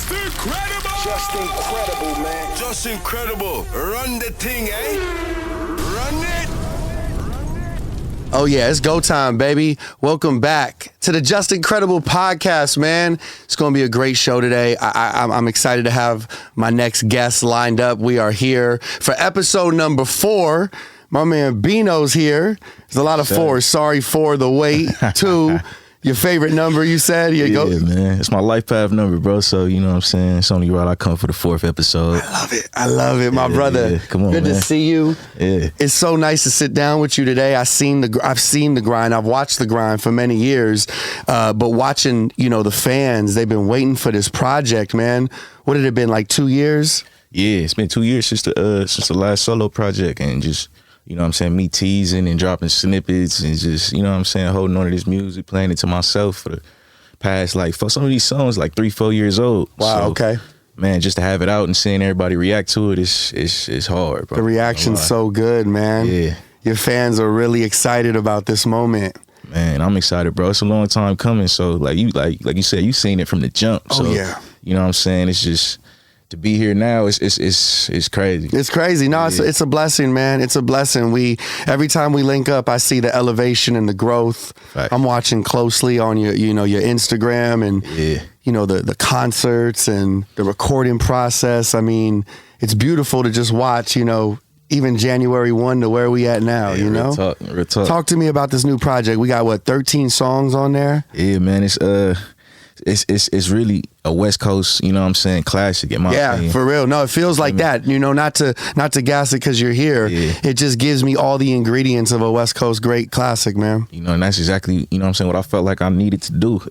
Just incredible! Just incredible, man. Just incredible. Run the thing, eh? Run it! Oh yeah, it's go time, baby. Welcome back to the Just Incredible podcast, man. It's going to be a great show today. I'm excited to have my next guest lined up. We are here for episode number 4. My man Bino's here. There's a lot of 4s. Sorry for the wait. 2. Your favorite number, you said? Man. It's my life path number, bro. So, you know what I'm saying? It's only right I come for the 4th episode. I love it, my brother. Yeah. Come on, Good man. to see you. Yeah. It's so nice to sit down with you today. I've seen the grind. I've watched the grind for many years. But watching, the fans, they've been waiting for this project, man. What had it been, like 2 years? Yeah, it's been 2 years since the last solo project, and just, you know what I'm saying, me teasing and dropping snippets and just, you know what I'm saying, holding on to this music, playing it to myself for the past, like, for some of these songs, like 3-4 years old. Wow, so, okay. Man, just to have it out and seeing everybody react to it, it's hard, bro. The reaction's so good, man. Yeah. Your fans are really excited about this moment. Man, I'm excited, bro. It's a long time coming. So, like you said, you seen it from the jump. So, yeah. You know what I'm saying? It's just, to be here now, it's crazy. It's crazy. No, it's a blessing, man. It's a blessing. Every time we link up, I see the elevation and the growth. Right. I'm watching closely on your Instagram and the concerts and the recording process. I mean, it's beautiful to just watch, even January 1 to where we at now, Real talk. Talk to me about this new project. We got 13 songs on there? Yeah, man. It's really a West Coast, you know what I'm saying, classic in my opinion. Yeah, for real. No, it feels like that. Not to gas it because you're here. Yeah. It just gives me all the ingredients of a West Coast great classic, man. And that's exactly, you know what I'm saying, what I felt like I needed to do.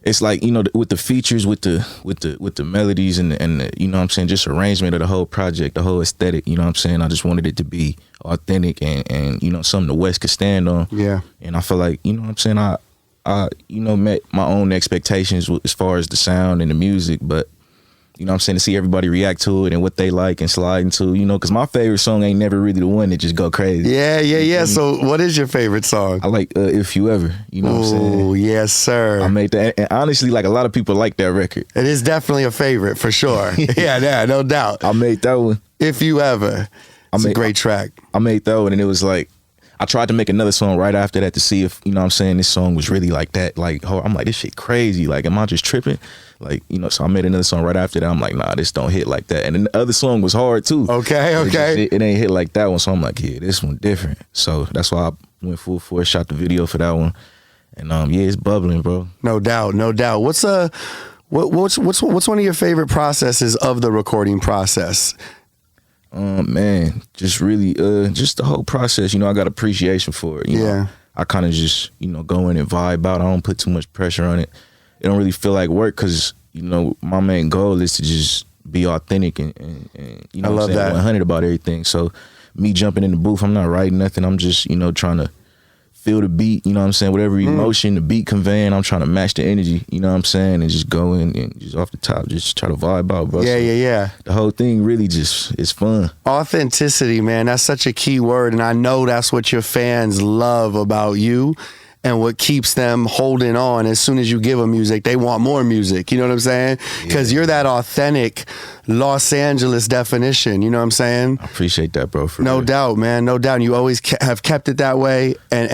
It's like, with the features, with the melodies and the, you know what I'm saying, just arrangement of the whole project, the whole aesthetic, you know what I'm saying. I just wanted it to be authentic and something the West could stand on. Yeah. And I feel like, you know what I'm saying, I met my own expectations as far as the sound and the music, but, you know what I'm saying, to see everybody react to it and what they like and slide into, because my favorite song ain't never really the one that just go crazy. Yeah. So what is your favorite song? I like If You Ever, you know what I'm saying? Oh, yes, sir. I made that, and honestly, like, a lot of people like that record. It is definitely a favorite, for sure. Yeah, no doubt. I made that one. If You Ever. It's a great track. I made that one, and it was like, I tried to make another song right after that to see if, you know what I'm saying, this song was really like that. Like, I'm like, this shit crazy. Like, am I just tripping? Like, so I made another song right after that. I'm like, nah, this don't hit like that. And then the other song was hard too. Okay. It ain't hit like that one. So I'm like, yeah, this one different. So that's why I went full force, shot the video for that one. And it's bubbling, bro. No doubt. What's one of your favorite processes of the recording process? Man, just really, just the whole process, I got appreciation for it. You know? I kind of just, go in and vibe out. I don't put too much pressure on it. It don't really feel like work because, my main goal is to just be authentic and I love that. 100 about everything. So me jumping in the booth, I'm not writing nothing. I'm just, trying to feel the beat, you know what I'm saying? Whatever emotion the beat conveying, I'm trying to match the energy, you know what I'm saying? And just go in and just off the top, just try to vibe out, bro. Yeah. The whole thing really just is fun. Authenticity, man. That's such a key word. And I know that's what your fans love about you and what keeps them holding on. As soon as you give them music, they want more music. You know what I'm saying? Because you're that authentic Los Angeles definition. You know what I'm saying? I appreciate that, bro. No doubt, man. No doubt. And you always have kept it that way. And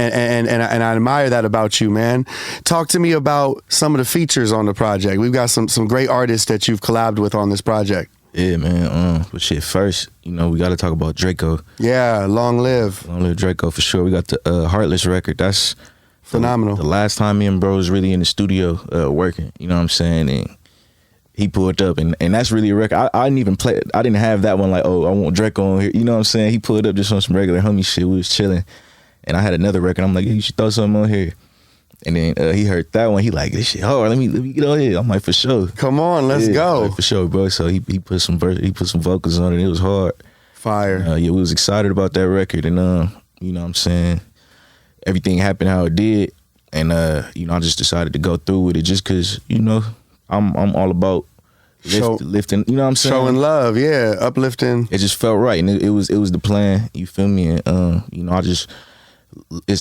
I admire that about you, man. Talk to me about some of the features on the project. We've got some great artists that you've collabed with on this project. Yeah, man. But shit, first, we got to talk about Drakeo. Yeah, long live. Long live Drakeo for sure. We got the Heartless record. That's phenomenal. The last time me and bro was really in the studio working, you know what I'm saying? And he pulled up, and that's really a record. I didn't even play it. I didn't have that one like, oh, I want Drakeo on here. You know what I'm saying? He pulled up just on some regular homie shit. We was chilling. And I had another record. I'm like, you should throw something on here. And then he heard that one. He like, this shit hard. Let me get on here. I'm like, for sure. Come on, let's go. Like, for sure, bro. So he put some vocals on it. It was hard. Fire. We was excited about that record, and you know what I'm saying, everything happened how it did, and I just decided to go through with it just because I'm all about lifting. You know what I'm saying? Showing love, yeah, uplifting. It just felt right, and it was the plan. You feel me? And I just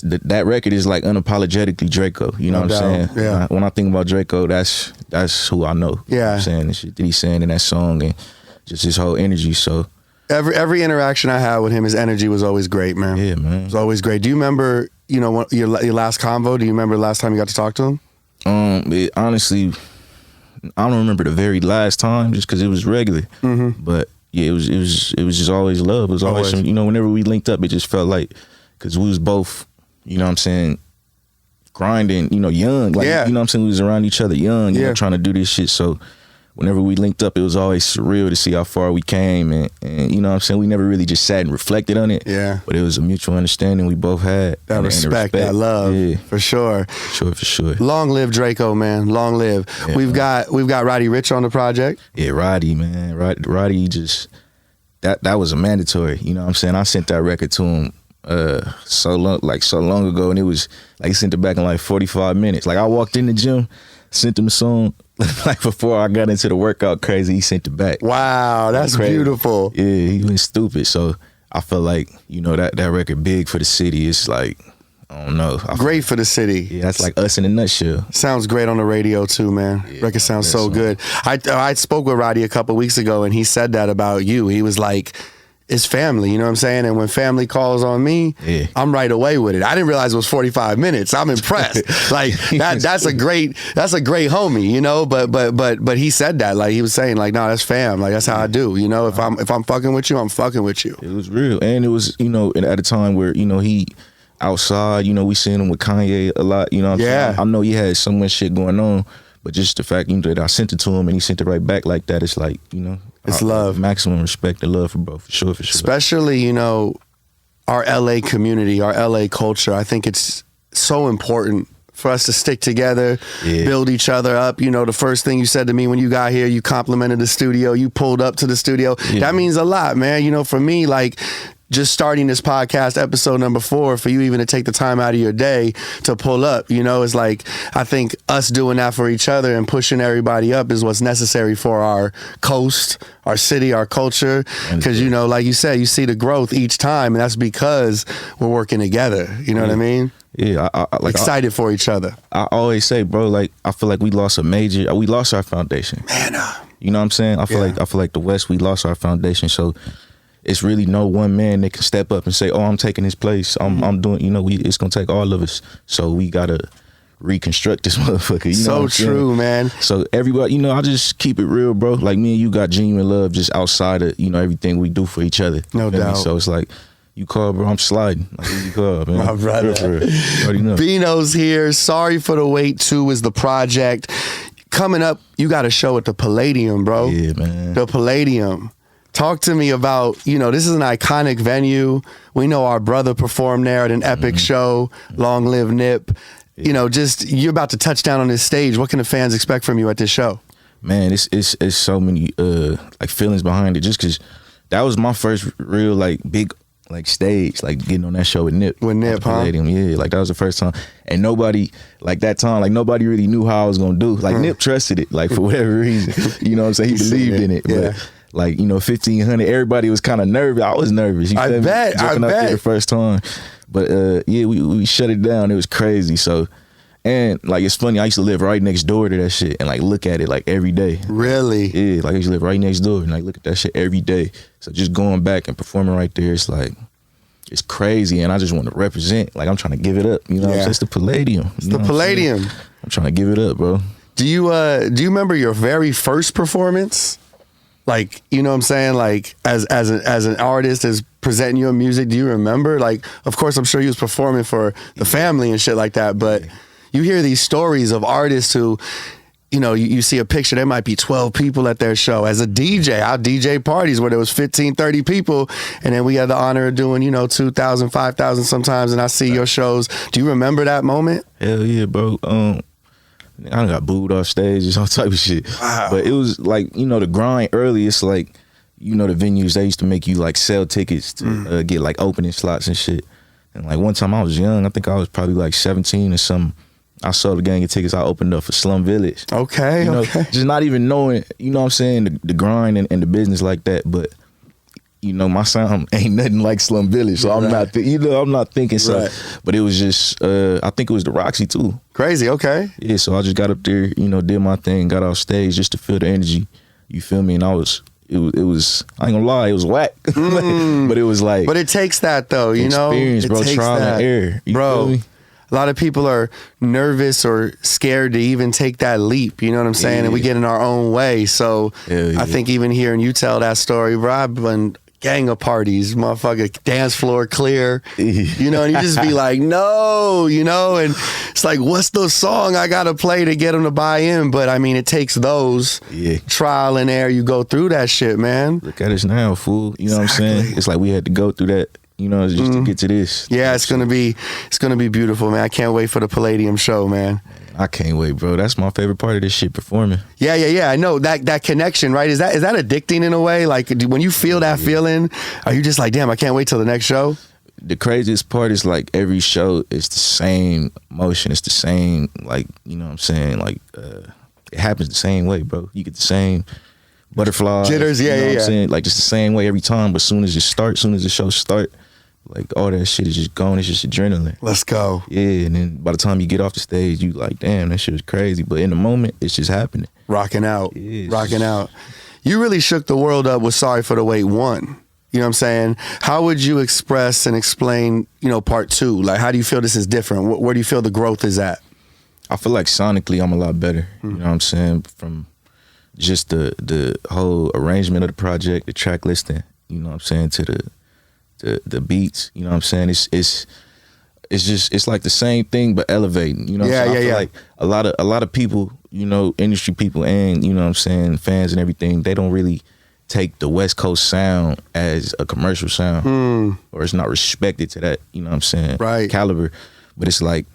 that record is like unapologetically Drakeo. You know what I'm saying? Yeah. When I think about Drakeo, that's who I know. Yeah. You know what I'm saying? The shit that he's saying in that song and just his whole energy. So every interaction I had with him, his energy was always great, man. yeah, man. It was always great. Do you remember, your last convo? Do you remember the last time you got to talk to him? Honestly, I don't remember the very last time just because it was regular. Mm-hmm. But yeah, it was just always love. It was always some, whenever we linked up, it just felt like, because we was both, you know what I'm saying, grinding, young. Like, yeah. You know what I'm saying? We was around each other young, trying to do this shit. So whenever we linked up, it was always surreal to see how far we came. And you know what I'm saying? We never really just sat and reflected on it. Yeah. But it was a mutual understanding we both had. That respect, that love. Yeah. For sure. For sure. Long live Drakeo, man. Long live. Yeah, we've got Roddy Ricch on the project. Yeah, Roddy, man. Roddy just, that was a mandatory. You know what I'm saying? I sent that record to him so long ago, and it was like he sent it back in like 45 minutes. Like I walked in the gym, sent him the song. Like before I got into the workout crazy, he sent it back. Wow, that's beautiful. Yeah, he went stupid. So I felt like, that record big for the city. It's like, I don't know. Great for the city. Yeah, that's like us in a nutshell. Sounds great on the radio too, man. Yeah, record sounds so good. I spoke with Roddy a couple weeks ago, and he said that about you. He was like, it's family, you know what I'm saying? And when family calls on me, I'm right away with it. I didn't realize it was 45 minutes. I'm impressed. Like that's a great homie, but he said that. Like he was saying, like, no, that's fam. Like that's how I do. If I'm fucking with you, I'm fucking with you. It was real. And it was, at a time where, he outside, we seen him with Kanye a lot, you know what I'm saying? I know he had so much shit going on, but just the fact that I sent it to him and he sent it right back like that, it's like, it's love. Maximum respect and love for both, for sure. Especially, our LA community, our LA culture. I think it's so important for us to stick together, build each other up. The first thing you said to me when you got here, you complimented the studio, you pulled up to the studio. Yeah. That means a lot, man. For me, like, just starting this podcast, episode number 4, for you even to take the time out of your day to pull up, it's like, I think us doing that for each other and pushing everybody up is what's necessary for our coast, our city, our culture. Because, like you said, you see the growth each time, and that's because we're working together. You know what I mean? Yeah, I excited for each other. I always say, bro, like, I feel like we lost our foundation. Man, you know what I'm saying? I feel like the West, we lost our foundation. So it's really no one man that can step up and say, "Oh, I'm taking his place. I'm doing." It's gonna take all of us. So we gotta reconstruct this motherfucker. So true, man. So everybody, I just keep it real, bro. Like me and you got genuine love just outside of everything we do for each other. No doubt. So it's like, you call, bro, I'm sliding. Like, you call, man. My brother. You already know. Bino's here. Sorry for the Wait 2 is the project. Coming up, you got a show at the Palladium, bro. Yeah, man. The Palladium. Talk to me about, this is an iconic venue. We know our brother performed there at an epic show. Long live Nip. You're about to touch down on this stage. What can the fans expect from you at this show? Man, it's so many like feelings behind it. Just because that was my first real like big like stage, like getting on that show with Nip. With Nip, huh? Yeah, like that was the first time. And nobody, like that time, like nobody really knew how I was gonna do. Like Nip trusted it, like for whatever reason. You know what I'm saying? He believed in it. Yeah. But like, 1,500, everybody was kind of nervous. I was nervous. I bet. Jumping up there the first time. But we shut it down. It was crazy. So, and like it's funny, I used to live right next door to that shit and like look at it like every day. Really? Yeah, like I used to live right next door and like look at that shit every day. So just going back and performing right there, it's like, it's crazy, and I just want to represent. Like I'm trying to give it up. You know what I'm saying? It's the Palladium. It's the Palladium. I'm trying to give it up, bro. Do you remember your very first performance? Like, you know what I'm saying? Like as an artist, as presenting your music, do you remember? Like, of course, I'm sure you was performing for the family and shit like that, but you hear these stories of artists who, you see a picture, there might be 12 people at their show. As a DJ, I'll DJ parties where there was 15, 30 people, and then we had the honor of doing, 2,000, 5,000 sometimes, and I see your shows. Do you remember that moment? Hell yeah, bro. I done got booed off stage, all type of shit. Wow. But it was like, the grind early, it's like, the venues, they used to make you like sell tickets to get like opening slots and shit. And like one time I was young, I think I was probably like 17 or something. I sold a gang of tickets I opened up for Slum Village. Okay, okay. Just not even knowing, what I'm saying, the grind and the business like that. But you know, my sound ain't nothing like Slum Village, so I'm not, I'm not thinking so. Right. But it was just, I think it was the Roxy too. Crazy, okay. Yeah, so I just got up there, you know, did my thing, got off stage just to feel the energy. You feel me? And it was, I ain't gonna lie, it was whack, but it was like. But it takes that though, you know. Experience, bro. Trial and error, bro. A lot of people are nervous or scared to even take that leap. You know what I'm saying? And we get in our own way. So I think even hearing you tell that story, bro, I've been gang of parties, motherfucker, dance floor clear, you know, and you just be like, no, you know, and it's like, what's the song I gotta play to get them to buy in? But I mean, it takes those trial and error. You go through that shit, man. Look at us now, fool. You know what I'm saying? It's like we had to go through that. You know, just to get to this. Yeah, it's gonna be beautiful, man. I can't wait for the Palladium show, man. I can't wait, bro. That's my favorite part of this shit, performing. Yeah. I know that connection, right? Is that addicting in a way? Like when you feel that feeling, are you just like, damn, I can't wait till the next show? The craziest part is like every show is the same motion. It's the same, like, you know what I'm saying? Like it happens the same way, bro. You get the same butterflies, jitters, you know what I'm saying? Like just the same way every time. But soon as the show start, like all that shit is just gone. It's just adrenaline. Let's go. Yeah, and then by the time you get off the stage, you like, damn, that shit was crazy. But in the moment, it's just happening. Rocking out. You really shook the world up with Sorry for the Wait 1. You know what I'm saying? How would you express and explain, you know, part 2? Like, how do you feel this is different? Where do you feel the growth is at? I feel like sonically I'm a lot better. You know what I'm saying? From just the whole arrangement of the project, the track listing, you know what I'm saying, to the beats, you know what I'm saying? It's like the same thing but elevating, you know what I'm saying? I feel like a lot of people, you know, industry people and, you know what I'm saying, fans and everything, they don't really take the West Coast sound as a commercial sound or it's not respected to that, you know what I'm saying, caliber. But it's like,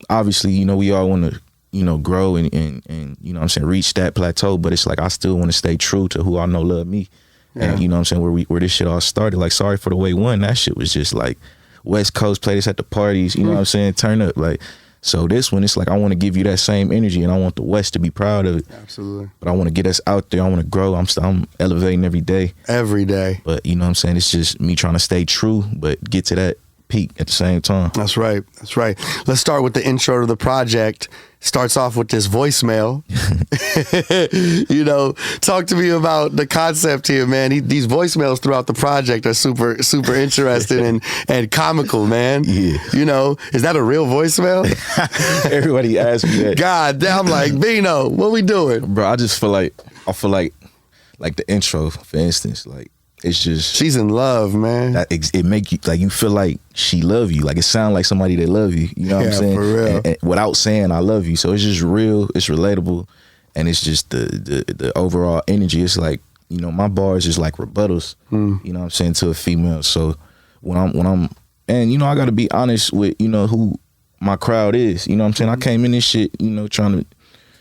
obviously, you know, we all want to, you know, grow and you know what I'm saying, reach that plateau, but it's like I still want to stay true to who I know love me. And you know what I'm saying, where this shit all started. Like Sorry for the Wait 1, that shit was just like West Coast, play this at the parties, you know what I'm saying, turn up. Like, so this one, it's like I want to give you that same energy and I want the West to be proud of it. Absolutely. But I want to get us out there. I want to grow. I'm elevating every day. Every day. But you know what I'm saying, it's just me trying to stay true but get to that peak at the same time. That's right. Let's start with the intro to the project. Starts off with this voicemail. You know, talk to me about the concept here, man. These voicemails throughout the project are super interesting and comical, man. Yeah. You know, is that a real voicemail? Everybody asks me that. God damn, like, Bino, what we doing? Bro, I feel like the intro, for instance, like, it's just she's in love, man. It make you like you feel like she love you. Like it sound like somebody that love you. You know what I'm saying? For real. And without saying I love you. So it's just real. It's relatable, and it's just the overall energy. It's like, you know, my bars is like rebuttals. You know what I'm saying, to a female. So when I'm and you know I got to be honest with, you know, who my crowd is. You know what I'm saying? I came in this shit, you know, trying to.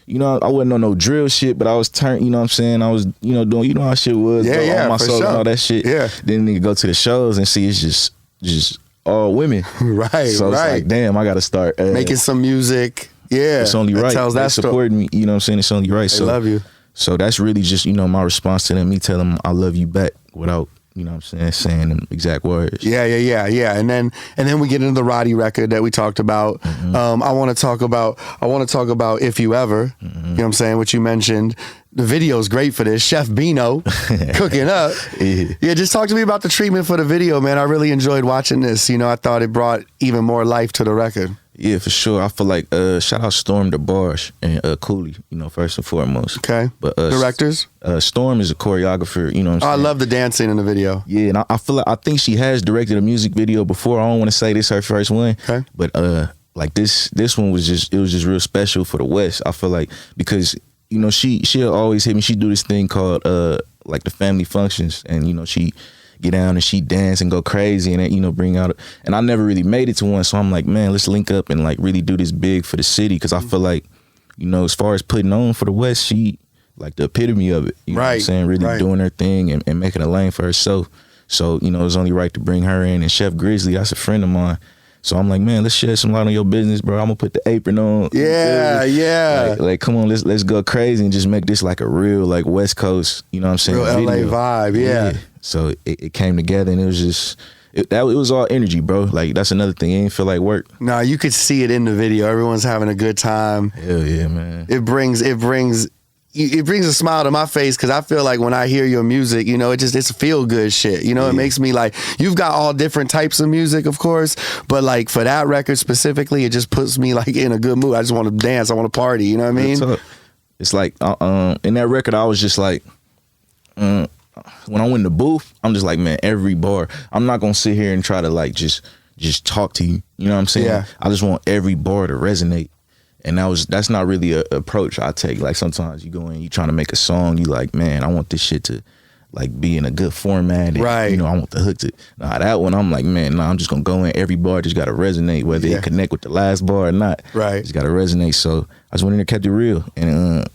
You know, I wasn't on no drill shit, but I was turned, you know what I'm saying? I was, you know, doing, you know how shit was. All my soul sure. and all that shit. Yeah. Then nigga go to the shows and see it's just all women. Right, so it's like, damn, I got to start. Making some music. Yeah. It's only right. Tells that story. Supporting me, you know what I'm saying? It's only right. I love you. So that's really just, you know, my response to them, me telling them I love you back without, you know what I'm saying them exact words. Yeah. And then we get into the Roddy record that we talked about. I want to talk about If You Ever. You know what I'm saying? What you mentioned. The video is great for this. Chef Bino cooking up. Yeah, just talk to me about the treatment for the video, man. I really enjoyed watching this. You know, I thought it brought even more life to the record. Yeah, for sure. I feel like shout out Storm DeBarge and Cooley, you know, first and foremost. Okay. But directors? Storm is a choreographer, you know what I'm saying? I love the dancing in the video. Yeah, and I feel like I think she has directed a music video before. I don't want to say this her first one. Okay. But like this one was just real special for the West. I feel like because, you know, she'll always hit me. She do this thing called like the family functions, and you know, she get down and she dance and go crazy and, you know, bring out, and I never really made it to one. So I'm like, man, let's link up and like really do this big for the city. Cause I feel like, you know, as far as putting on for the West, she like the epitome of it. You know what I'm saying? Really doing her thing and making a lane for herself. So, you know, it was only right to bring her in. And Chef Grizzly, that's a friend of mine. So I'm like, man, let's shed some light on your business, bro. I'm gonna put the apron on. Yeah. Like come on, let's go crazy and just make this like a real like West Coast, you know what I'm saying? Real video. LA vibe, yeah. So it came together, and it was just it was all energy, bro. Like that's another thing. It didn't feel like work. No, you could see it in the video. Everyone's having a good time. Hell yeah, man. It brings a smile to my face because I feel like when I hear your music, you know, it's feel good shit. You know, It makes me like, you've got all different types of music, of course, but like for that record specifically, it just puts me like in a good mood. I just want to dance. I want to party. You know what I mean? It's like in that record, I was just like, when I went in the booth, I'm just like, man, every bar, I'm not gonna sit here and try to like just talk to you. You know what I'm saying? Yeah. I just want every bar to resonate. And that's not really an approach I take. Like sometimes you go in, you trying to make a song, you like, man, I want this shit to like be in a good format. And, right. You know, I want the hook to. Nah, that one, I'm like, man, I'm just gonna go in. Every bar just gotta resonate, whether it connect with the last bar or not. Right. It's gotta resonate. So I just went in there, kept it real, and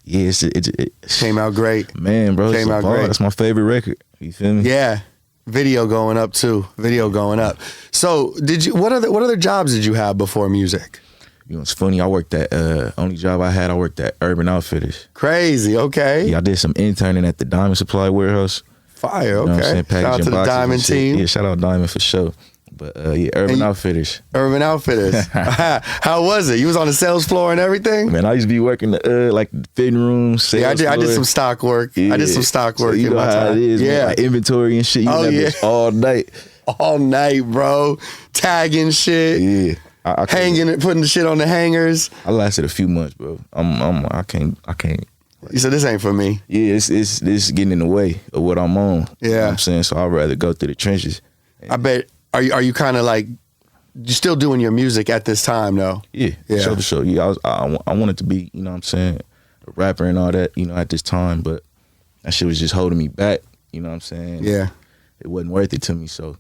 yeah, it came out great, man, bro. Came out great. That's my favorite record. You feel me? Yeah. Video going up too. Video going up. So what other jobs did you have before music? You know, it's funny. I worked at only job I had. I worked at Urban Outfitters. Crazy. Okay. Yeah, I did some interning at the Diamond Supply Warehouse. Fire. You know what I'm saying? Shout out to the Diamond team. Yeah, shout out Diamond for sure. But yeah, Urban Outfitters. Urban Outfitters. How was it? You was on the sales floor and everything? Man, I used to be working the like the fitting room, sales I did floor. some stock work. Yeah. I did some stock work So you in know my how time. it is, man. Like inventory and shit. You Oh, that yeah. bitch all night. All night, bro. Tagging shit. Yeah. I Hanging it, putting the shit on the hangers. I lasted a few months, bro. I can't. You said this ain't for me. Yeah, it's getting in the way of what I'm on. Yeah. You know what I'm saying? So I'd rather go through the trenches. I bet. Are you kind of like, you still doing your music at this time though? Yeah. For sure. Yeah, I wanted to be, you know what I'm saying, a rapper and all that, you know, at this time, but that shit was just holding me back, you know what I'm saying? Yeah. It wasn't worth it to me, so,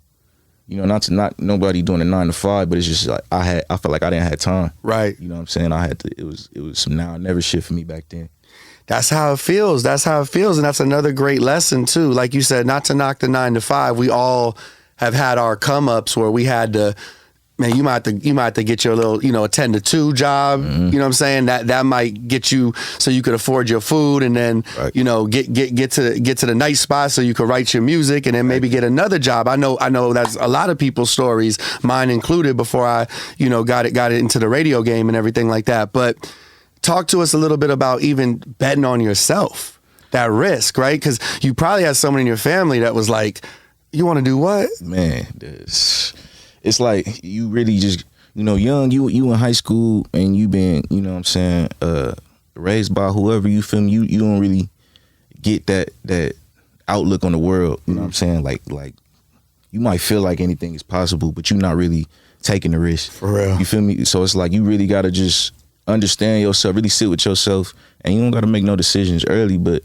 you know, not nobody doing a 9 to 5, but it's just like I felt like I didn't have time. Right. You know what I'm saying? It was some now or never shit for me back then. That's how it feels. And that's another great lesson too. Like you said, not to knock the 9 to 5. We all have had our come ups where we had to, man, you might have to get your little, you know, a 10 to 2 job. Mm-hmm. You know what I'm saying? That might get you so you could afford your food, and then you know get to the nice spot so you could write your music, and then maybe get another job. I know that's a lot of people's stories, mine included, before I, you know, got it into the radio game and everything like that. But talk to us a little bit about even betting on yourself, that risk, right? Because you probably had someone in your family that was like, you want to do what? Man, it's like you really just, you know, young, you in high school and you been, you know what I'm saying, raised by whoever, you feel me, you don't really get that outlook on the world, you know what I'm saying? Like you might feel like anything is possible, but you're not really taking the risk. For real. You feel me? So it's like you really gotta just understand yourself, really sit with yourself, and you don't gotta make no decisions early, but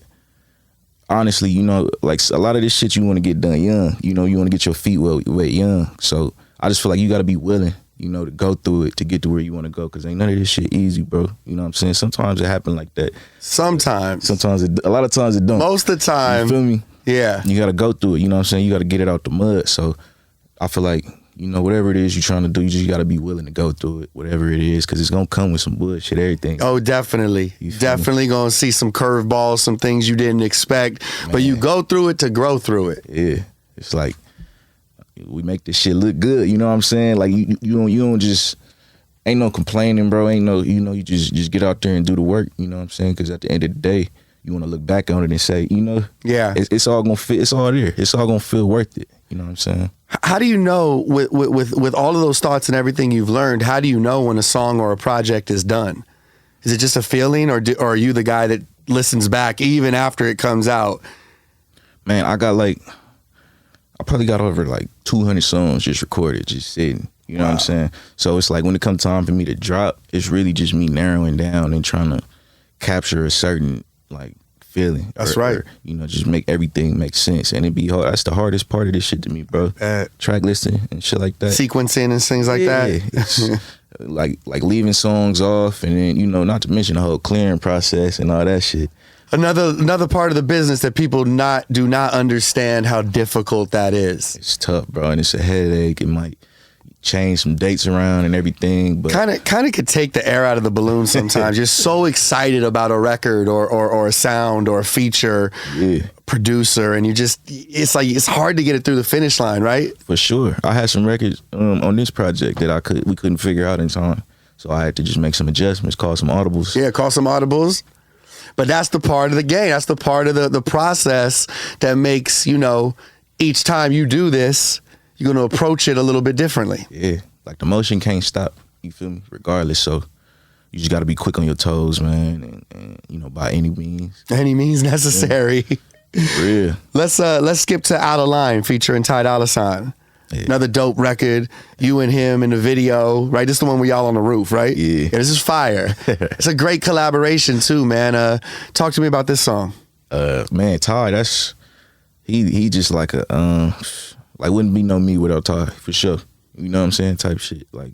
honestly, you know, like a lot of this shit you want to get done young. You know, you want to get your feet wet young. So I just feel like you got to be willing, you know, to go through it to get to where you want to go. Because ain't none of this shit easy, bro. You know what I'm saying? Sometimes it happen like that. Sometimes. A lot of times it don't. Most of the time. You feel me? Yeah. You got to go through it. You know what I'm saying? You got to get it out the mud. So I feel like, you know, whatever it is you're trying to do, you just got to be willing to go through it, whatever it is, because it's going to come with some bullshit, everything. Oh, definitely. Definitely going to see some curveballs, some things you didn't expect, but you go through it to grow through it. Yeah. It's like, we make this shit look good, you know what I'm saying? Like, you don't just, ain't no complaining, bro. Ain't no, you know, you just get out there and do the work, you know what I'm saying? Because at the end of the day, you want to look back on it and say, you know, yeah, it's all going to fit. It's all there. It's all going to feel worth it. You know what I'm saying? How do you know, with all of those thoughts and everything you've learned, how do you know when a song or a project is done? Is it just a feeling, or are you the guy that listens back even after it comes out? Man, I probably got over like 200 songs just recorded, just sitting. You know what I'm saying? So it's like when it comes time for me to drop, it's really just me narrowing down and trying to capture a certain like feeling. That's right. Or, you know, just make everything make sense. And it be hard. That's the hardest part of this shit to me, bro. Track listing and shit like that. Sequencing and things like that. It's like leaving songs off, and then, you know, not to mention the whole clearing process and all that shit. Another part of the business that people do not understand how difficult that is. It's tough, bro, and it's a headache. It might change some dates around and everything, but kind of could take the air out of the balloon sometimes. You're so excited about a record or a sound or a feature. Yeah. producer, and it's like it's hard to get it through the finish line, right? For sure. I had some records on this project that we couldn't figure out in time. So I had to just make some adjustments, call some audibles. Yeah, call some audibles. But that's the part of the game. That's the part of the process that makes, each time you do this, you're going to approach it a little bit differently. Yeah, like the motion can't stop, you feel me, regardless. So you just got to be quick on your toes, man, and by any means. Any means necessary. Yeah. For real. Let's skip to Out of Line featuring Ty Dolla $ign. Yeah. Another dope record. You and him in the video, right? This is the one where y'all on the roof, right? Yeah. This is fire. It's a great collaboration too, man. Talk to me about this song. Man, Ty, he just like wouldn't be no me without Ty, for sure. You know what I'm saying? Type shit. Like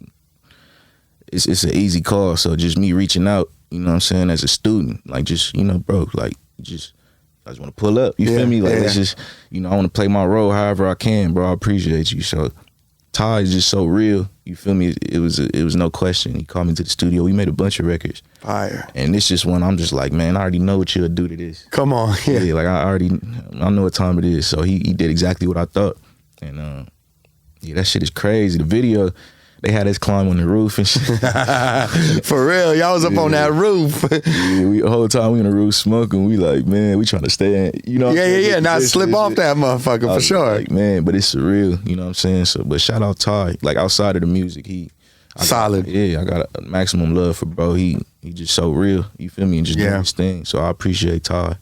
it's an easy call. So just me reaching out, you know what I'm saying, as a student, like just, bro, like I just want to pull up. You feel me? Like, it's just, I want to play my role however I can, bro. I appreciate you. So, Ty is just so real. You feel me? It was no question. He called me to the studio. We made a bunch of records. Fire. And this just one, I'm just like, man, I already know what you'll do to this. Come on. Yeah. Like, I know what time it is. So, he did exactly what I thought. And, that shit is crazy. The video, they had us climb on the roof and shit. For real, y'all was up on that roof. The whole time we on the roof smoking. We like, man, we trying to stay in. Yeah. Not slip off that motherfucker for sure. Like, man, but it's surreal. You know what I'm saying? So, but shout out Ty. Like outside of the music, solid. I got a maximum love for bro. He just so real. You feel me? And just doing his thing. So I appreciate Ty.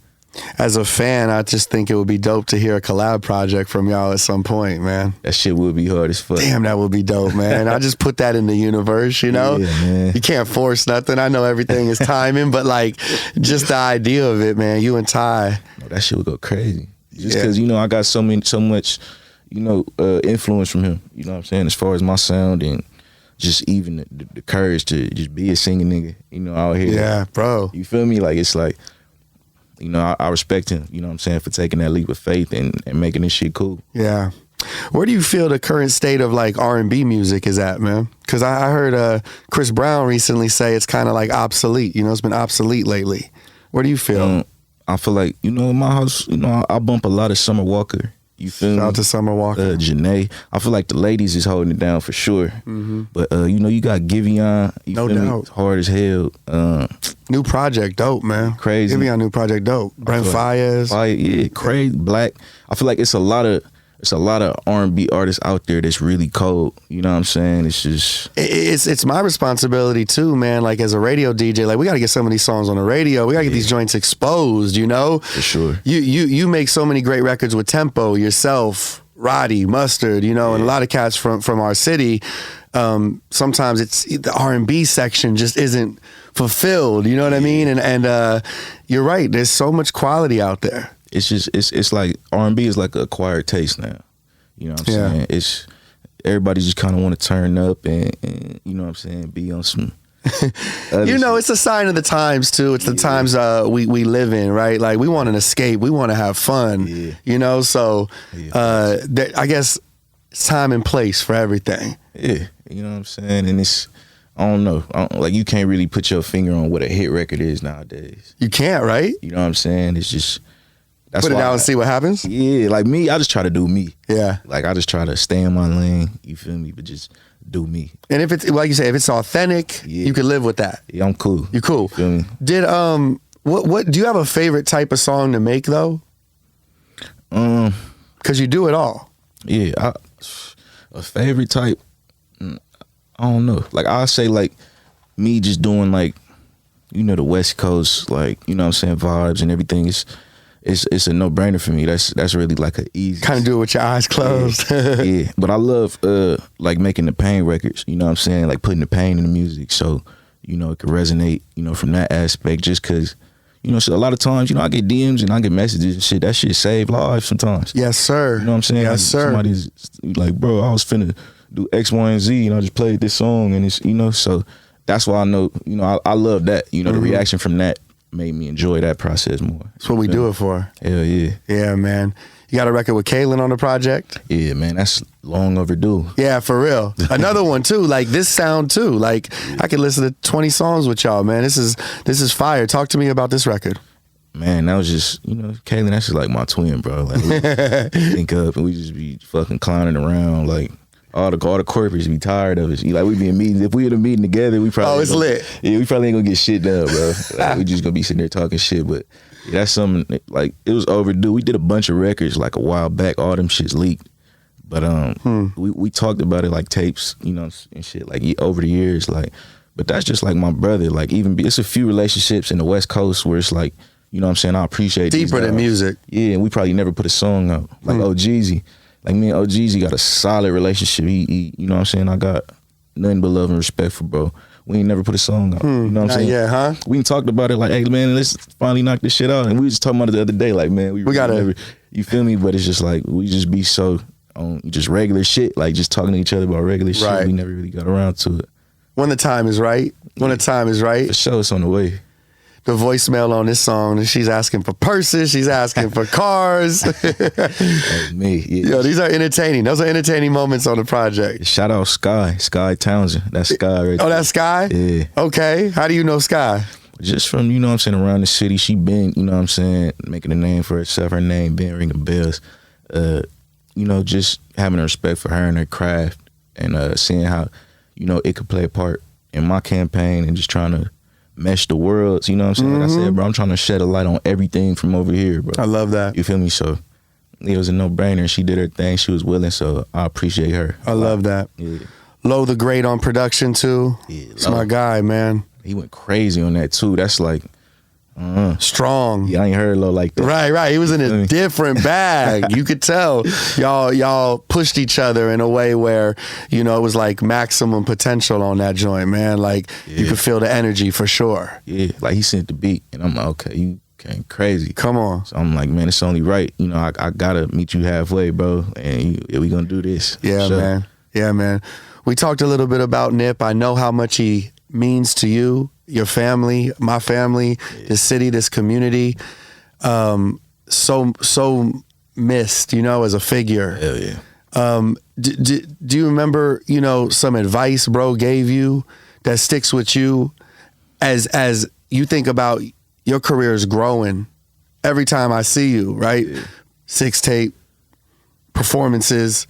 As a fan, I just think it would be dope to hear a collab project from y'all at some point, man. That shit would be hard as fuck. Damn, that would be dope, man. I just put that in the universe, Yeah, man. You can't force nothing. I know everything is timing, but like just the idea of it, man. You and Ty. That shit would go crazy. Just because, I got so much, influence from him. You know what I'm saying? As far as my sound and just even the courage to just be a singing nigga, out here. Yeah, bro. You feel me? Like, it's like, I respect him, you know what I'm saying, for taking that leap of faith and making this shit cool. Yeah. Where do you feel the current state of like R&B music is at, man? Because I heard Chris Brown recently say it's kind of like obsolete. It's been obsolete lately. Where do you feel? I feel like, in my house, I bump a lot of Summer Walker. You feel me? Shout out to Summer Walker. Janae. I feel like the ladies is holding it down for sure. Mm-hmm. But, you got Giveon. No doubt. Hard as hell. New project, dope, man. Crazy. Giveon new project, dope. Brent Fayez. Yeah, crazy. Black. I feel like it's a lot of R&B artists out there that's really cold. You know what I'm saying? It's just it's my responsibility too, man. Like as a radio DJ, like we got to get some of these songs on the radio. We got to get these joints exposed. For sure. You make so many great records with Tempo yourself, Roddy, Mustard. And a lot of cats from our city. Sometimes it's the R&B section just isn't fulfilled. You know what I mean? And you're right. There's so much quality out there. It's just it's like R&B is like an acquired taste now. You know what I'm saying? It's everybody just kind of want to turn up and you know what I'm saying, be on some. It's a sign of the times too. It's the times we live in, right? Like we want an escape, we want to have fun. So I guess it's time and place for everything. Yeah, you know what I'm saying, and it's. I don't know. Like you can't really put your finger on what a hit record is nowadays. You can't, right? You know what I'm saying? It's just. That's put it down and see what happens? Yeah, like me, I just try to do me. Yeah. Like I just try to stay in my lane, you feel me, but just do me. And if it's, like you say, if it's authentic, you can live with that. Yeah, I'm cool. You cool. You feel me? Did, what do you have a favorite type of song to make though? Cause you do it all. Yeah, a favorite type, I don't know. Like I'll say like me just doing like, the West Coast, like, what I'm saying, vibes and everything is, it's a no-brainer for me. That's really like an easy. Kind of do it with your eyes closed. Yeah, but I love like making the pain records. You know what I'm saying? Like putting the pain in the music, so it can resonate. From that aspect. Just because, so a lot of times, I get DMs and I get messages and shit. That shit save lives sometimes. Yes, sir. You know what I'm saying? Yes, sir. Somebody's like, bro, I was finna do X, Y, and Z, and I just played this song, and it's so that's why I know. I love that. The reaction from that made me enjoy that process more. That's what we do it for. Hell yeah. Yeah, man. You got a record with Kaylin on the project? Yeah, man. That's long overdue. Yeah, for real. Another one too. Like this sound too. Like I could listen to 20 songs with y'all, man. This is fire. Talk to me about this record. Man, that was just, Kaylin, that's just like my twin, bro. Like, we think up and we just be fucking clowning around. Like, all the corporates be tired of us. Like, we be in meetings. If we in a meeting together, we probably... Oh, it's lit. Yeah, we probably ain't gonna get shit done, bro. Like, we just gonna be sitting there talking shit. But yeah, that's something, like, it was overdue. We did a bunch of records, like, a while back. All them shits leaked. But we talked about it, like, tapes, and shit, like, over the years. Like, but that's just, like, my brother. Like, it's a few relationships in the West Coast where it's, like, I appreciate deeper than music. Yeah, and we probably never put a song out. Like OGZ. Like me and OGZ got a solid relationship. He I got nothing but love and respect for bro. We ain't never put a song out. You know what I'm saying? Yeah, huh? We ain't talked about it like, hey man, let's finally knock this shit out. And we was just talking about it the other day, like, man, we gotta never, you feel me? But it's just like we just be so on just regular shit, like just talking to each other about regular shit. Right. We never really got around to it. When the time is right. For sure, it's on the way. The voicemail on this song, she's asking for purses, she's asking for cars. Like me, yeah. Yo, these are entertaining. Those are entertaining moments on the project. Shout out Sky Townsend. That's Sky right there. Oh, that's Sky? Yeah. Okay. How do you know Sky? Just from, around the city. She been, making a name for herself. Her name been ringing bells. Just having a respect for her and her craft and seeing how, it could play a part in my campaign and just trying to mesh the worlds, Like I said, bro, I'm trying to shed a light on everything from over here, bro. I love that. You feel me? So it was a no-brainer. She did her thing. She was willing, so I appreciate her. I love that. Yeah. Low the Great on production, too. Yeah, it's my guy, man. He went crazy on that, too. That's like... strong. Yeah, I ain't heard Low like that. Right. He was in a different bag. You could tell y'all pushed each other in a way where, it was like maximum potential on that joint, man. Like you could feel the energy for sure. Yeah, like he sent the beat and I'm like, okay, you came crazy. Come on. So I'm like, man, it's only right. I gotta meet you halfway, bro. And we gonna do this. Yeah, sure. Man. Yeah, man. We talked a little bit about Nip. I know how much he means to you, your family, my family, this city, this community. So missed, as a figure. Hell yeah. Do you remember, some advice bro gave you that sticks with you as you think about your career is growing every time I see you, right? Yeah. 6 tape, performances,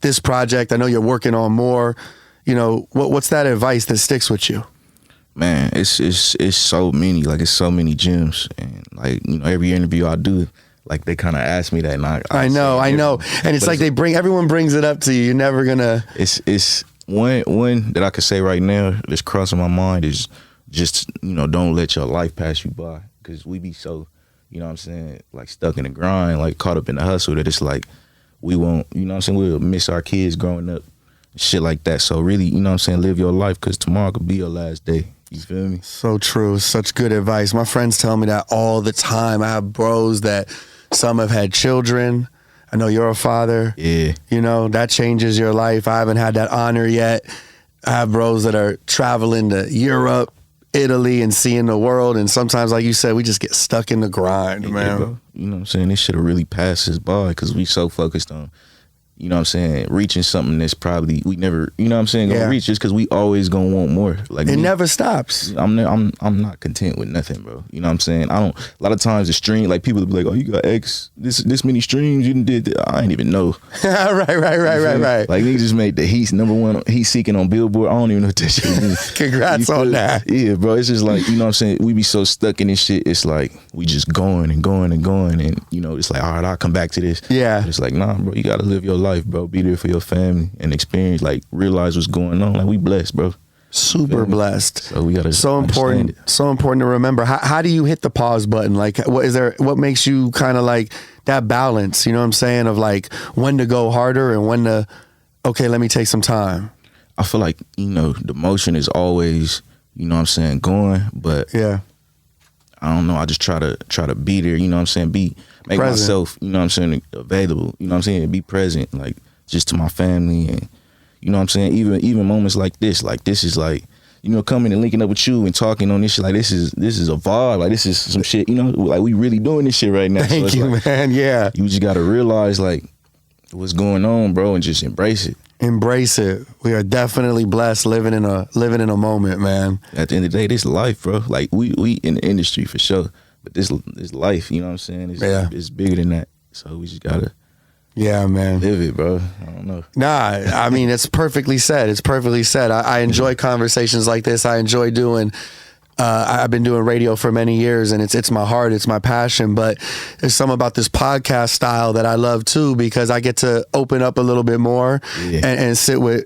this project. I know you're working on more. What's that advice that sticks with you? Man, it's so many, like it's so many gems, and like every interview I do, like they kind of ask me that, and I know, and it's like everyone brings it up to you. You're never gonna. It's one that I could say right now that's crossing my mind is just don't let your life pass you by, because we be so like stuck in the grind, like caught up in the hustle that it's like we won't we'll miss our kids growing up, shit like that. So really live your life, because tomorrow could be your last day. You feel me? So true. Such good advice. My friends tell me that all the time. I have bros that some have had children. I know you're a father. Yeah. That changes your life. I haven't had that honor yet. I have bros that are traveling to Europe, Italy, and seeing the world. And sometimes, like you said, we just get stuck in the grind, man. Bro. This shit will really pass us by, because we so focused on reaching something that's probably we never, gonna reach, just because we always gonna want more. Like it never stops. I'm not content with nothing, bro. I don't. A lot of times the stream, like people will be like, oh, you got this many streams, you did that. I ain't even know. right. Like niggas just made the Heat #1 Heat seeking on Billboard. I don't even know what that shit means. Congrats on that. Yeah, bro. It's just like we be so stuck in this shit. It's like we just going and going and going, and it's like, all right, I'll come back to this. Yeah. It's like, nah, bro. You gotta live your life, bro. Be there for your family and experience, like realize what's going on. Like we blessed, bro. Super blessed. So we gotta important to remember. How do you hit the pause button? Like what makes you kind of like that balance, you know what I'm saying, of like when to go harder and when to, okay, let me take some time? I feel like, the motion is always, going, but yeah. I don't know. I just try to be there, make present. Myself, available, be present, like just to my family, and even moments like this is like, coming and linking up with you and talking on this shit, like this is a vibe, like this is some shit, like we really doing this shit right now. Thank you, like, man. Yeah. You just gotta realize like what's going on, bro, and just embrace it. Embrace it. We are definitely blessed living in a moment, man. At the end of the day, this life, bro. Like we in the industry for sure. But this life, you know what I'm saying? It's bigger than that. So we just gotta man. live it, bro. I don't know. Nah, I mean, it's perfectly said. It's perfectly said. I enjoy conversations like this. I enjoy doing, I've been doing radio for many years, and it's my heart, it's my passion, but there's something about this podcast style that I love too, because I get to open up a little bit more and sit with,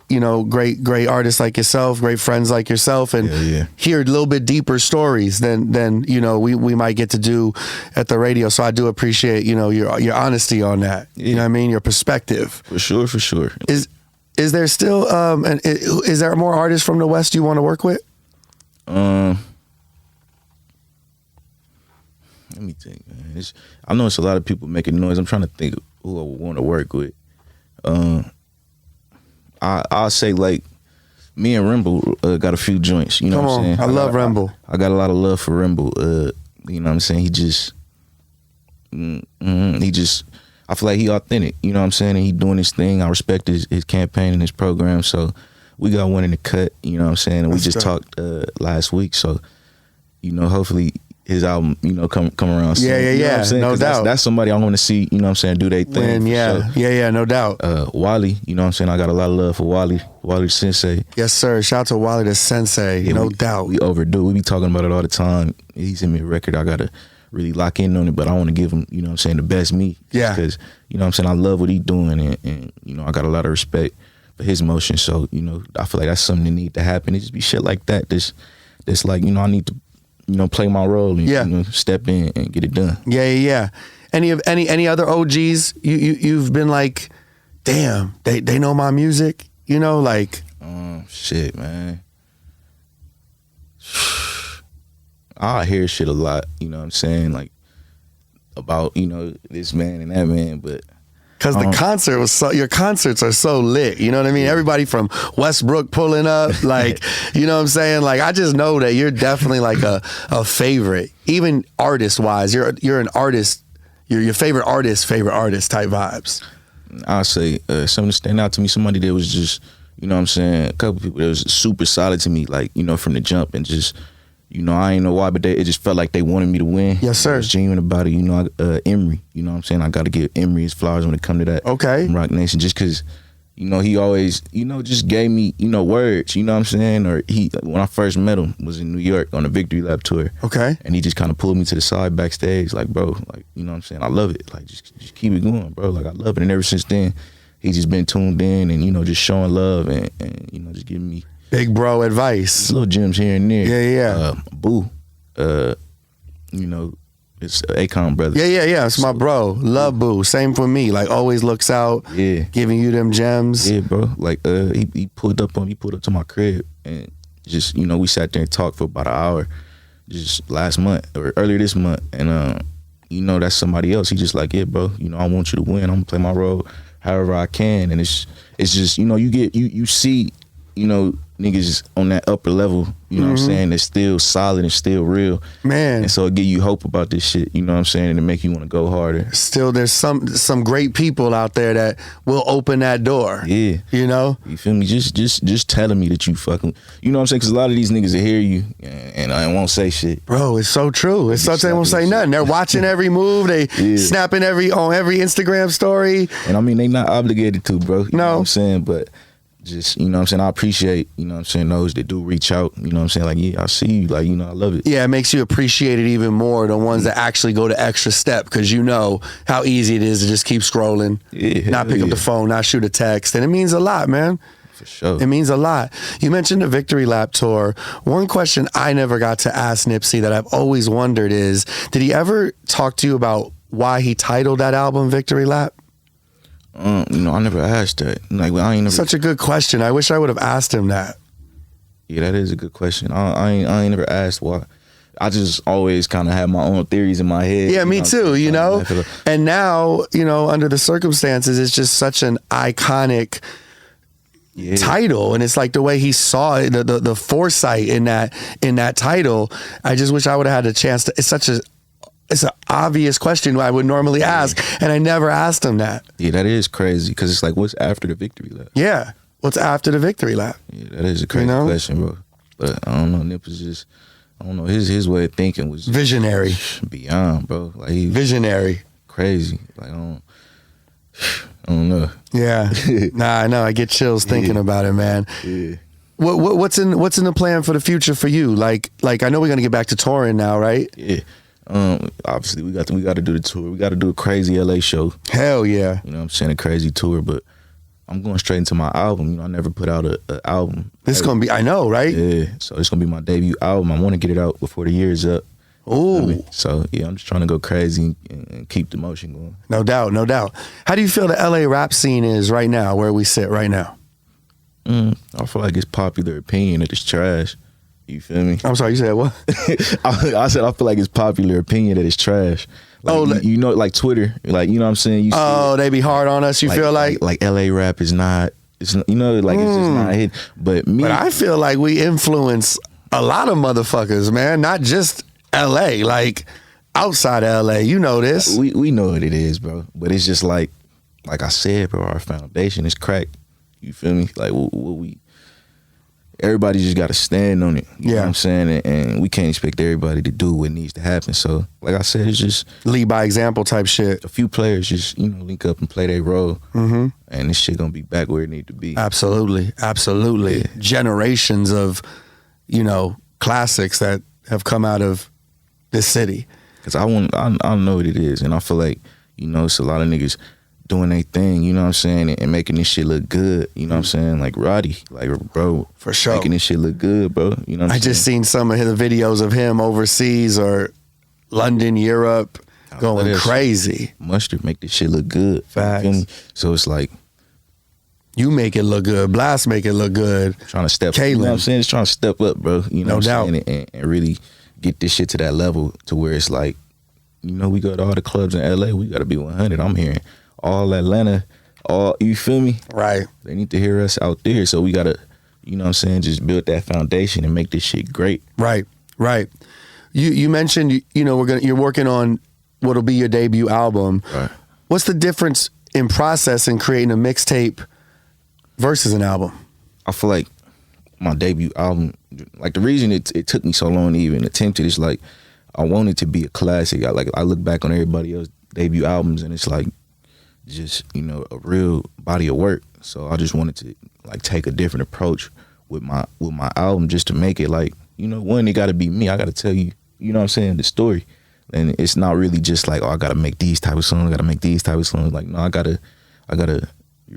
great artists like yourself, great friends like yourself, and hear a little bit deeper stories than we might get to do at the radio. So I do appreciate, your honesty on that. You know what I mean? Your perspective. For sure. Is there still, is there more artists from the West you want to work with? Let me think, man. I know it's a lot of people making noise. I'm trying to think of who I would want to work with. I'll say like me and Rimble got a few joints. You know what I'm saying? I love Rimble. I got a lot of love for Rimble. You know what I'm saying? He just, I feel like he authentic. You know what I'm saying? And he doing his thing. I respect his campaign and his program. So we got one in the cut. You know what I'm saying? And we just talked last week. So hopefully his album, come around soon. Yeah. You know what I'm saying? No doubt. That's somebody I want to see, you know what I'm saying, do their thing. No doubt. Wally, you know what I'm saying? I got a lot of love for Wally Sensei. Yes, sir. Shout out to Wally the Sensei. No doubt. We overdo. We be talking about it all the time. He sent me a record. I got to really lock in on it, but I want to give him, you know what I'm saying, the best me. Yeah. Because, you know what I'm saying, I love what he doing, and I got a lot of respect for his motion. So, I feel like that's something that need to happen. It just be shit like that. That's like, I need to, play my role and step in and get it done. Yeah. Any other OGs you've been like, damn, they know my music, like shit, man. I hear shit a lot, you know what I'm saying, like about, this man and that man, but because your concerts are so lit, you know what I mean? Everybody from Westbrook pulling up, like, you know what I'm saying? Like, I just know that you're definitely like a favorite, even artist wise. You're an artist. You're your favorite artist type vibes. I'll say something to stand out to me. Somebody that was just, you know what I'm saying? A couple people that was super solid to me, like, from the jump, and just, I ain't know why, but it just felt like they wanted me to win. Yes, sir. I was genuine about it. Emery, you know what I'm saying? I got to give Emery his flowers when it come to that. Okay. Rock Nation, just because, he always, just gave me, words, you know what I'm saying? Or when I first met him, was in New York on a Victory Lap tour. Okay. And he just kind of pulled me to the side backstage, like, bro, like, you know what I'm saying? I love it. Like, just keep it going, bro. Like, I love it. And ever since then, he's just been tuned in and, just showing love and just giving me big bro advice. Little gems here and there. Yeah. Boo. It's Akon brother. Yeah. It's my bro. Love Boo. Same for me. Like, always looks out. Yeah. Giving you them gems. Yeah, bro. Like, he pulled up to my crib and just, we sat there and talked for about an hour just last month or earlier this month. And, that's somebody else. He just like, yeah, bro, I want you to win. I'm gonna play my role however I can. And it's just, you see, niggas on that upper level, you know what I'm saying, that's still solid and still real. Man. And so it give you hope about this shit, you know what I'm saying, and it make you want to go harder. Still, there's some great people out there that will open that door. Yeah. You feel me? Just telling me that you fucking, you know what I'm saying, because a lot of these niggas will hear you and I won't say shit. Bro, it's so true. It's such they won't say nothing. They're watching every move. They snapping on every Instagram story. And I mean, they not obligated to, bro. You know what I'm saying? But just, you know what I'm saying, I appreciate, you know what I'm saying, those that do reach out, you know what I'm saying, like, yeah, I see you, like, I love it. Yeah, it makes you appreciate it even more, the ones that actually go the extra step, because you know how easy it is to just keep scrolling, not pick up the phone, not shoot a text, and it means a lot, man. For sure. It means a lot. You mentioned the Victory Lap tour. One question I never got to ask Nipsey that I've always wondered is, did he ever talk to you about why he titled that album Victory Lap? I never asked that. Like, I ain't never. Such a good question. I wish I would have asked him that. Yeah, that is a good question. I ain't never asked why. I just always kind of had my own theories in my head. Yeah, me too, And now, under the circumstances, it's just such an iconic title, and it's like the way he saw it, the foresight in that title. I just wish I would have had a chance to. It's an obvious question I would normally ask, and I never asked him that. Yeah, that is crazy, because it's like, what's after the Victory Lap? Yeah, what's after the Victory Lap? Yeah, that is a crazy question, bro. But I don't know, Nip is just I don't know, his way of thinking was visionary, beyond, bro. Like he visionary, crazy. Like I don't know. Yeah, nah, I know. I get chills thinking about it, man. Yeah. What's in the plan for the future for you? Like I know we're gonna get back to touring now, right? Yeah. Obviously we got to do the tour. We got to do a crazy LA show. Hell yeah. You know what I'm saying? A crazy tour, but I'm going straight into my album. You know, I never put out a album. This is gonna be, I know, right? Yeah. So it's gonna be my debut album. I want to get it out before the year is up. Ooh. So yeah, I'm just trying to go crazy and keep the motion going. No doubt, no doubt. How do you feel the LA rap scene is right now, where we sit right now? I feel like it's popular opinion that it's trash. You feel me? I'm sorry, you said what? I said I feel like it's popular opinion that it's trash. Like, you know, like Twitter, like, you know what I'm saying? They be hard on us, you feel like? Like LA rap is not, it's, you know, like it's just not hit. But I feel like we influence a lot of motherfuckers, man, not just LA, like outside of LA, you know this. We know what it is, bro. But it's just like I said, bro, our foundation is cracked. You feel me? Like everybody just got to stand on it. You know what I'm saying? And we can't expect everybody to do what needs to happen. So, like I said, it's just lead by example type shit. A few players just, you know, link up and play their role. Mm-hmm. And this shit gonna be back where it need to be. Absolutely. Absolutely. Yeah. Generations of, you know, classics that have come out of this city. Cause I know what it is. And I feel like, you know, it's a lot of niggas doing their thing, you know what I'm saying, and making this shit look good, you know what I'm saying, like Roddy, like, bro, for sure, making this shit look good, bro, you know what I'm saying? Just seen some of the videos of him overseas or London, Europe, going crazy. Mustard make this shit look good. Facts. So it's like, you make it look good, Blast make it look good, trying to step Kalen. You know what I'm saying? It's trying to step up, bro, you know no what doubt. I'm saying, and really get this shit to that level to where it's like, you know, we go to all the clubs in LA, we gotta be 100. I'm hearing all Atlanta, you feel me? Right. They need to hear us out there. So we gotta, you know what I'm saying, just build that foundation and make this shit great. Right. You mentioned, you know, you're working on what'll be your debut album. Right. What's the difference in process in creating a mixtape versus an album? I feel like my debut album, like the reason it took me so long to even attempt it is like I want it to be a classic. I look back on everybody else's debut albums and it's like just, you know, a real body of work. So I just wanted to like take a different approach with my album just to make it like, you know, one, it gotta be me. I gotta tell you, you know what I'm saying, the story. And it's not really just like, oh, I gotta make these type of songs, I gotta make these type of songs. Like, no, I gotta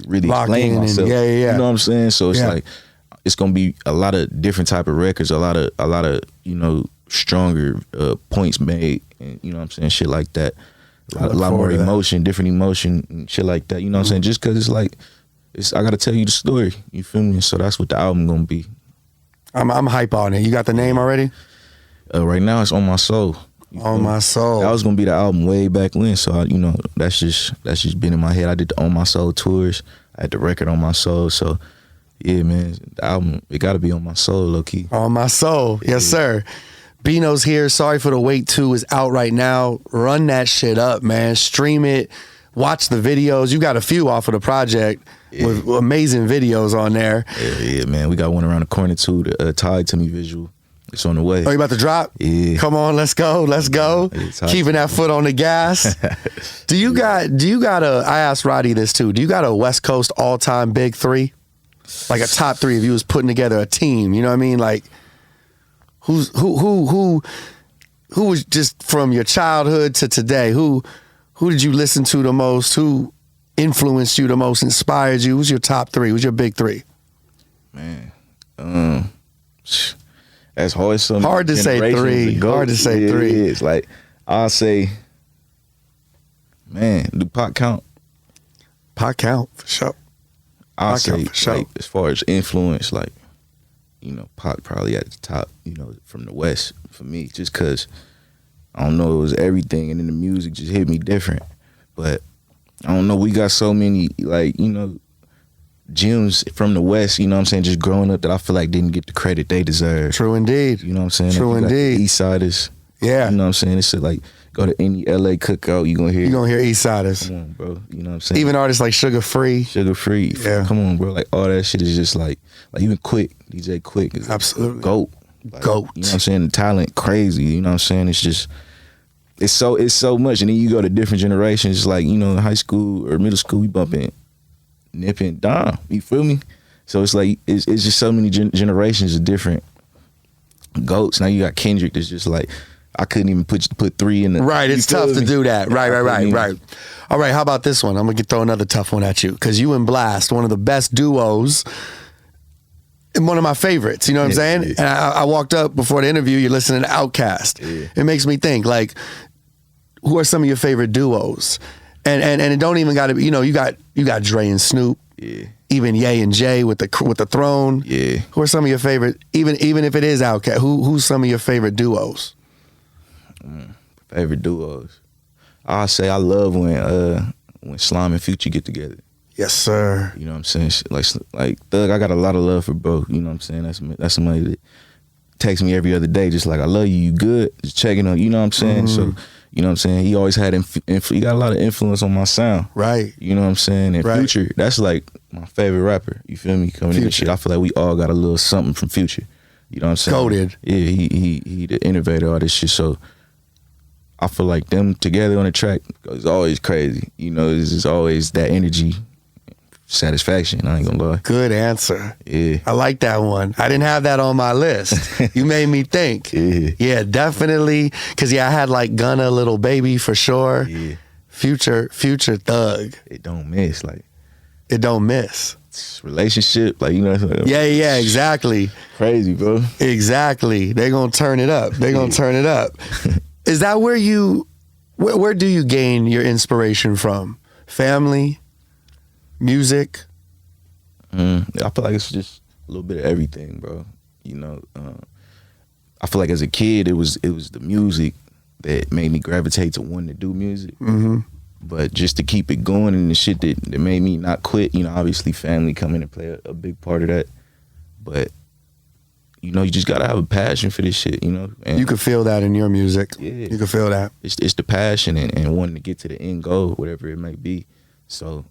really explain myself. Yeah. You know what I'm saying? So it's like it's gonna be a lot of different type of records, a lot of, you know, stronger points made, and you know what I'm saying, shit like that. A lot more emotion, different emotion, and shit like that. You know what I'm saying? Just because it's like, I gotta tell you the story. You feel me? So that's what the album gonna be. I'm hype on it. You got the name already? Right now it's On My Soul. On My Soul. That was gonna be the album way back when. So you know, that's just been in my head. I did the On My Soul tours. I had the record On My Soul. So yeah, man, the album, it gotta be On My Soul, low key. On My Soul, yes sir. Bino's here. Sorry for the Wait 2 is out right now. Run that shit up, man. Stream it. Watch the videos. You got a few off of the project with amazing videos on there. Yeah, man. We got one around the corner too, the Tied to Me visual. It's on the way. Oh, you about to drop? Yeah. Come on, let's go. Keeping that foot on the gas. Do you got I asked Roddy this too. Do you got a West Coast all-time big three? Like a top three if you was putting together a team, you know what I mean? Like who was just from your childhood to today? Who did you listen to the most? Who influenced you the most, inspired you? Who's your top three? Who's your big three? Man, that's hard. Hard to say three. Hard to say three. It's like, I'll say, man, do Pac count? Pac count, for sure. I'll say, like, as far as influence, like, you know, Pac probably at the top, you know, from the West for me, just because, I don't know, it was everything, and then the music just hit me different. But, I don't know, we got so many, like, you know, gems from the West, you know what I'm saying, just growing up that I feel like didn't get the credit they deserve. True indeed. You know what I'm saying? True indeed. East Siders. Yeah. You know what I'm saying? It's like, go to any LA cookout, you're gonna hear East Siders. Come on, bro. You know what I'm saying? Even artists like Sugar Free. Yeah. Come on, bro. Like, all that shit is just like even Quick, DJ Quick is absolutely GOAT. Like, GOAT. You know what I'm saying? The talent, crazy. You know what I'm saying? It's just, it's so much. And then you go to different generations, like, you know, in high school or middle school, we bumping Nip and Dom. You feel me? So it's like, it's just so many generations of different GOATs. Now you got Kendrick that's just like, I couldn't even put 3 in the... Right, it's tough to do that. Right. All right, how about this one? I'm going to throw another tough one at you, because you and Blast, one of the best duos, and one of my favorites, you know what I'm saying? Yeah. And I walked up before the interview, you're listening to Outkast. Yeah. It makes me think, like, who are some of your favorite duos? And it don't even got to be, you know, you got Dre and Snoop. Yeah. Even Ye and Jay with the Throne. Yeah. Who are some of your favorite, even if it is Outkast, who's some of your favorite duos? Favorite duos. I say I love when Slime and Future get together. Yes, sir. You know what I'm saying? Like Thug, I got a lot of love for bro. You know what I'm saying? That's somebody that texts me every other day, just like, I love you, you good? Just checking on, you know what I'm saying? So, you know what I'm saying? He always had, he got a lot of influence on my sound. Right. You know what I'm saying? And Future, that's like my favorite rapper. You feel me? Coming in and shit. I feel like we all got a little something from Future. You know what I'm saying? Goated. Yeah, he the innovator, all this shit. So I feel like them together on the track is always crazy. You know, it's just always that energy, satisfaction. I ain't gonna lie. Good answer. Yeah. I like that one. I didn't have that on my list. You made me think. Yeah, definitely. Because, I had like Gunna, Little Baby for sure. Yeah. Future, Thug. It don't miss. Like, it don't miss. Relationship, like, you know. Like, yeah, exactly. Crazy, bro. Exactly. They're gonna turn it up. Turn it up. Is that where do you gain your inspiration from? Family, music? I feel like it's just a little bit of everything, bro. You know, I feel like as a kid, it was the music that made me gravitate to wanting to do music. Mm-hmm. But just to keep it going and the shit that made me not quit, you know, obviously family come in and play a big part of that. But, you know, you just gotta have a passion for this shit, you know. And you can feel that in your music. Yeah. You can feel that. It's the passion and wanting to get to the end goal, whatever it may be. So,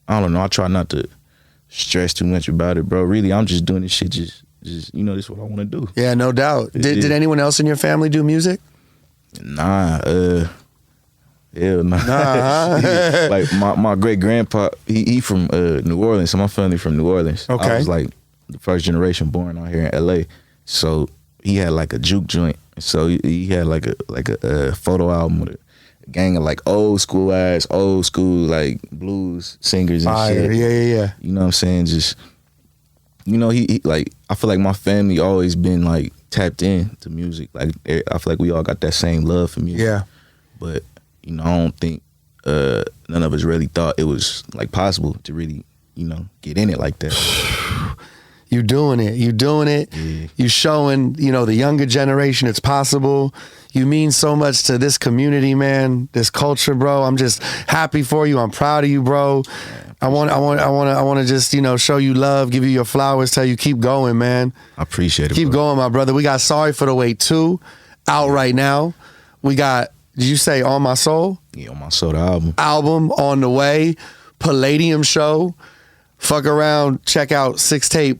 I don't know. I try not to stress too much about it, bro. Really, I'm just doing this shit just you know, this is what I want to do. Yeah, no doubt. Did anyone else in your family do music? Nah, hell nah. Like my great grandpa, he from New Orleans, so my family from New Orleans. Okay. I was like the first generation born out here in LA. So he had like a juke joint. So he had like a photo album with a gang of like old school like blues singers and shit. Yeah. You know what I'm saying? Just, you know, he like, I feel like my family always been like tapped in to music. Like, I feel like we all got that same love for music. Yeah. But, you know, I don't think none of us really thought it was like possible to really, you know, get in it like that. You doing it. Yeah. You showing, you know, the younger generation it's possible. You mean so much to this community, man, this culture, bro. I'm just happy for you. I'm proud of you, bro. I want to just, you know, show you love, give you your flowers, tell you keep going, man. I appreciate it. Keep going, my brother. We got Sorry for the Wait 2 out right now. We got, did you say On My Soul? Yeah, On My Soul, the album. Album on the way. Palladium show. Fuck around, check out 6 tape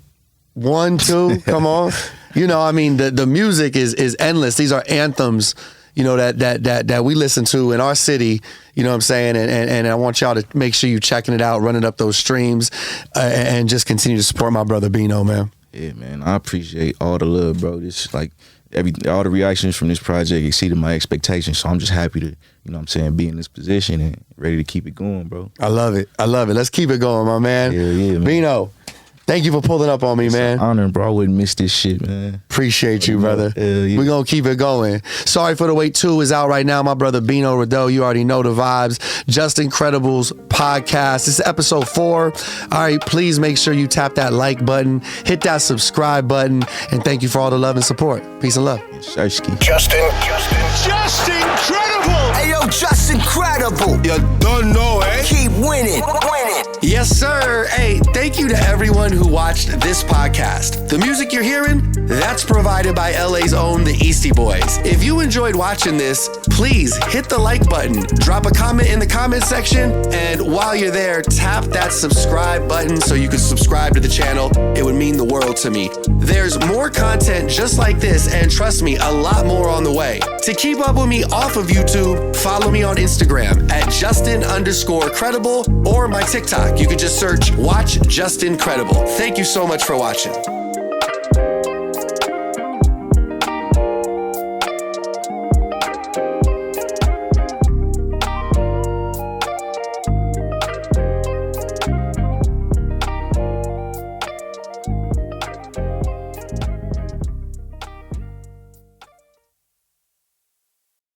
1, 2. Come on. You know, I mean, the music is endless. These are anthems, you know, that we listen to in our city, you know what I'm saying? And I want y'all to make sure you checking it out, running up those streams, and just continue to support my brother Bino, man. Yeah, man. I appreciate all the love, bro. This like all the reactions from this project exceeded my expectations. So I'm just happy to, you know what I'm saying, be in this position and ready to keep it going, bro. I love it. Let's keep it going, my man. Yeah, man. Bino, thank you for pulling up on me, man. It's an honor, bro. I wouldn't miss this shit, man. Appreciate you, brother. Yeah. We're going to keep it going. Sorry for the Wait 2 is out right now. My brother Bino Rideaux, you already know the vibes. Just Incredibles podcast. This is episode 4. All right, please make sure you tap that like button, hit that subscribe button, and thank you for all the love and support. Peace and love. Just incredible. You don't know, eh? Keep winning. Yes, sir. Hey, thank you to everyone who watched this podcast. The music you're hearing, that's provided by LA's own The Eastie Boys. If you enjoyed watching this, please hit the like button, drop a comment in the comment section, and while you're there, tap that subscribe button so you can subscribe to the channel. It would mean the world to me. There's more content just like this, and trust me, a lot more on the way. To keep up with me off of YouTube, follow me on Instagram at Justin_credible or my TikTok. You can just search Watch Justin Credible. Thank you so much for watching.